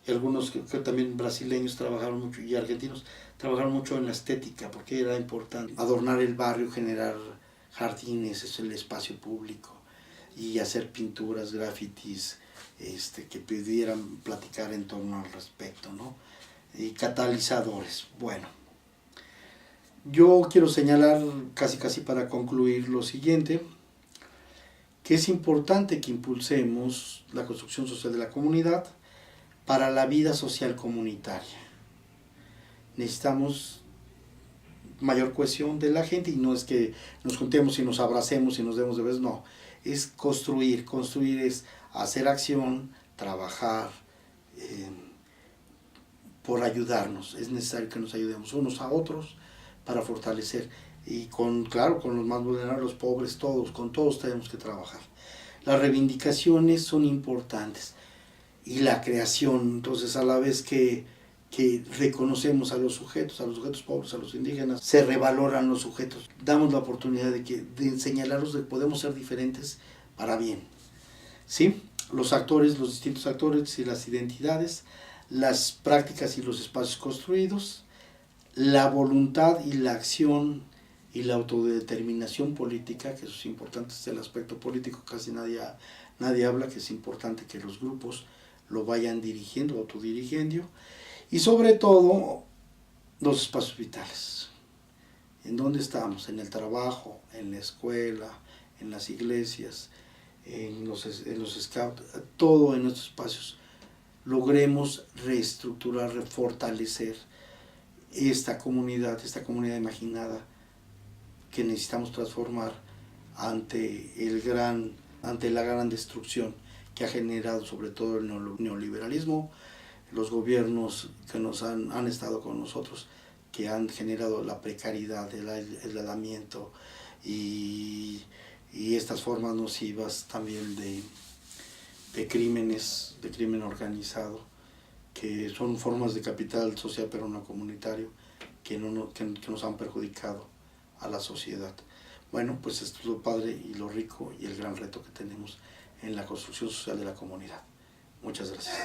y algunos que también brasileños trabajaron mucho, y argentinos trabajaron mucho en la estética, porque era importante adornar el barrio, generar jardines, es el espacio público, y hacer pinturas, grafitis, que pudieran platicar en torno al respecto, ¿no? Y catalizadores. Bueno, yo quiero señalar casi para concluir lo siguiente. que es importante que impulsemos la construcción social de la comunidad para la vida social comunitaria. Necesitamos mayor cohesión de la gente, y no es que nos juntemos y nos abracemos y nos demos de besos, no, es construir es hacer acción, trabajar por ayudarnos. Es necesario que nos ayudemos unos a otros para fortalecer, y claro, con los más vulnerables, los pobres, con todos tenemos que trabajar. Las reivindicaciones son importantes, y la creación, entonces, a la vez que reconocemos a los sujetos pobres, a los indígenas, se revaloran los sujetos, damos la oportunidad de señalarlos de que podemos ser diferentes para bien, ¿sí? Los distintos actores y las identidades, las prácticas y los espacios construidos, la voluntad y la acción y la autodeterminación política, que eso es importante, es el aspecto político, casi nadie habla, que es importante que los grupos lo vayan dirigiendo, autodirigiendo, y sobre todo los espacios vitales. ¿En dónde estamos? En el trabajo, en la escuela, en las iglesias, en los scouts, todo en estos espacios. Logremos reestructurar, refortalecer esta comunidad imaginada que necesitamos transformar ante la gran destrucción que ha generado sobre todo el neoliberalismo, los gobiernos que han estado con nosotros, que han generado la precariedad, el aislamiento y estas formas nocivas también de crimen organizado, que son formas de capital social pero no comunitario, que nos han perjudicado a la sociedad. Bueno, pues esto es lo padre y lo rico y el gran reto que tenemos en la construcción social de la comunidad. Muchas gracias.